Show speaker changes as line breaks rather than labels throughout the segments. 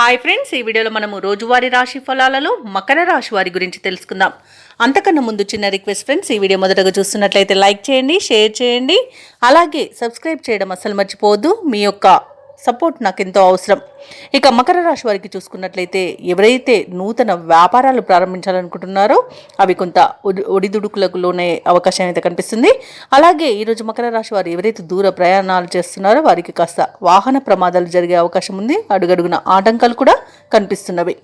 Hi friends, ఈ వీడియోలో మనము రోజువారీ రాశి ఫలాలలో మకర రాశి వారి గురించి తెలుసుకుందాం. అంతకన్నా ముందు చిన్న రిక్వెస్ట్ ఫ్రెండ్స్, ఈ వీడియో మొదటగా చూస్తున్నట్లయితే లైక్ చేయండి, షేర్ చేయండి, అలాగే సబ్స్క్రైబ్ చేయడం అస్సలు మర్చిపోవద్దు. మీ యొక్క సపోర్ట్ నాకు ఎంతో అవసరం. ఇక మకర రాశి వారికి చూసుకున్నట్లయితే ఎవరైతే నూతన వ్యాపారాలు ప్రారంభించాలనుకుంటున్నారో అవి కొంత ఒడిదుడుకులకు లోనే అవకాశం అయితే కనిపిస్తుంది. అలాగే ఈరోజు మకర రాశి వారు ఎవరైతే దూర ప్రయాణాలు చేస్తున్నారో వారికి కాస్త వాహన ప్రమాదాలు జరిగే అవకాశం ఉంది. అడుగడుగున ఆటంకాలు కూడా కనిపిస్తున్నవి.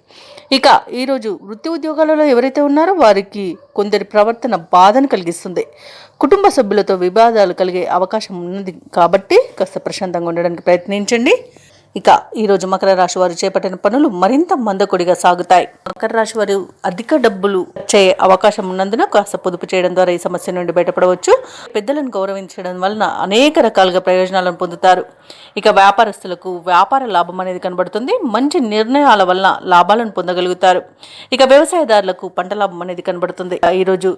ఇక ఈరోజు వృత్తి ఉద్యోగాలలో ఎవరైతే ఉన్నారో వారికి కొందరి ప్రవర్తన బాధను కలిగిస్తుంది. కుటుంబ సభ్యులతో వివాదాలు కలిగే అవకాశం ఉన్నది కాబట్టి కాస్త ప్రశాంతంగా ఉండడానికి ప్రయత్నించండి. ఇక ఈరోజు మకర రాశి వారు చేపట్టిన పనులు మరింత మందకొడిగా సాగుతాయి. మకర రాశి వారు అధిక డబ్బులు వచ్చే అవకాశం ఉన్నందున కాస్త పొదుపు చేయడం ద్వారా ఈ సమస్య నుండి బయటపడవచ్చు. పెద్దలను గౌరవించడం వలన అనేక రకాలుగా ప్రయోజనాలను పొందుతారు. ఇక వ్యాపారస్తులకు వ్యాపార లాభం అనేది కనబడుతుంది. మంచి నిర్ణయాల వలన లాభాలను పొందగలుగుతారు. ఇక వ్యవసాయదారులకు పంట లాభం అనేది కనబడుతుంది. ఈరోజు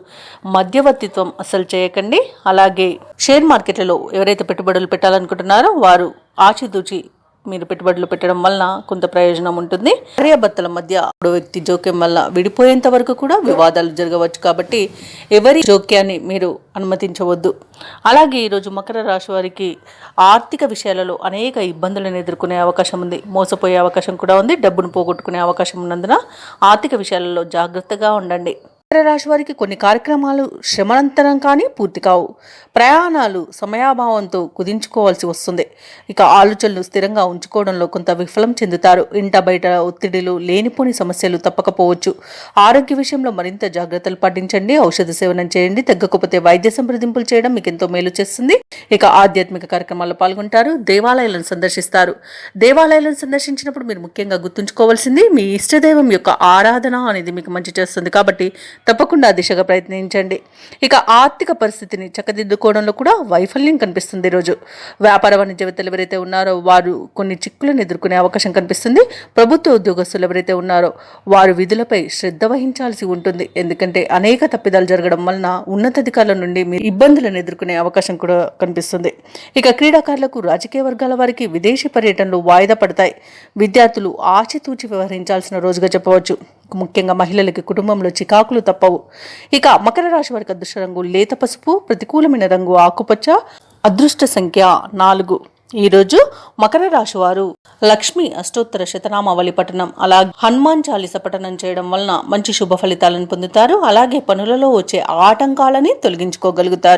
మధ్యవర్తిత్వం అసలు చేయకండి. అలాగే షేర్ మార్కెట్లలో ఎవరైతే పెట్టుబడులు పెట్టాలనుకుంటున్నారో వారు ఆచితూచి మీరు పెట్టుబడులు పెట్టడం వలన కొంత ప్రయోజనం ఉంటుంది. భార్యాభర్తల మధ్య వ్యక్తి జోక్యం వల్ల విడిపోయేంత వరకు కూడా వివాదాలు జరగవచ్చు. కాబట్టి ఎవరి జోక్యాన్ని మీరు అనుమతించవద్దు. అలాగే ఈరోజు మకర రాశి వారికి ఆర్థిక విషయాలలో అనేక ఇబ్బందులను ఎదుర్కొనే అవకాశం ఉంది. మోసపోయే అవకాశం కూడా ఉంది. డబ్బును పోగొట్టుకునే అవకాశం ఉన్నందున ఆర్థిక విషయాలలో జాగ్రత్తగా ఉండండి. మకర రాశి వారికి కొన్ని కార్యక్రమాలు శ్రమనంతరం కానీ పూర్తి కావు. ప్రయాణాలు సమయాభావంతో కుదించుకోవాల్సి వస్తుంది. ఇక ఆలోచనలు స్థిరంగా ఉంచుకోవడంలో కొంత విఫలం చెందుతారు. ఇంట బయట ఒత్తిడిలు, లేనిపోని సమస్యలు తప్పకపోవచ్చు. ఆరోగ్య విషయంలో మరింత జాగ్రత్తలు పాటించండి. ఔషధ సేవనం చేయండి. తగ్గకపోతే వైద్య సంప్రదింపులు చేయడం మీకు ఎంతో మేలు చేస్తుంది. ఇక ఆధ్యాత్మిక కార్యక్రమాల్లో పాల్గొంటారు. దేవాలయాలను సందర్శిస్తారు. దేవాలయాలను సందర్శించినప్పుడు మీరు ముఖ్యంగా గుర్తుంచుకోవాల్సింది మీ ఇష్టదైవం యొక్క ఆరాధన అనేది మీకు మంచి చేస్తుంది. కాబట్టి తప్పకుండా దిశగా ప్రయత్నించండి. ఇక ఆర్థిక పరిస్థితిని చక్కదిద్దుకోవడంలో కూడా వైఫల్యం కనిపిస్తుంది. ఈరోజు వ్యాపార వాణిజ్యవేత్తలు ఎవరైతే ఉన్నారో వారు కొన్ని చిక్కులను ఎదుర్కొనే అవకాశం కనిపిస్తుంది. ప్రభుత్వ ఉద్యోగస్తులు ఎవరైతే ఉన్నారో వారు విధులపై శ్రద్ధ వహించాల్సి ఉంటుంది. ఎందుకంటే అనేక తప్పిదాలు జరగడం వలన ఉన్నతాధికారుల నుండి మీరు ఇబ్బందులను ఎదుర్కొనే అవకాశం కూడా కనిపిస్తుంది. ఇక క్రీడాకారులకు, రాజకీయ వర్గాల వారికి విదేశీ పర్యటనలు వాయిదా పడతాయి. విద్యార్థులు ఆచితూచి వ్యవహరించాల్సిన రోజుగా చెప్పవచ్చు. ముఖ్యంగా మహిళలకి కుటుంబంలో చికాకులు తప్పవు. ఇక మకర రాశి వారికి అదృష్ట రంగు లేత పసుపు, ప్రతికూలమైన రంగు ఆకుపచ్చ, అదృష్ట సంఖ్య 4. ఈరోజు మకర రాశి వారు లక్ష్మి అష్టోత్తర శతనామావళి పఠనం, అలాగే హనుమాన్ చాలీస పఠనం చేయడం వలన మంచి శుభ ఫలితాలను పొందుతారు. అలాగే పనులలో వచ్చే ఆటంకాలని తొలగించుకోగలుగుతారు.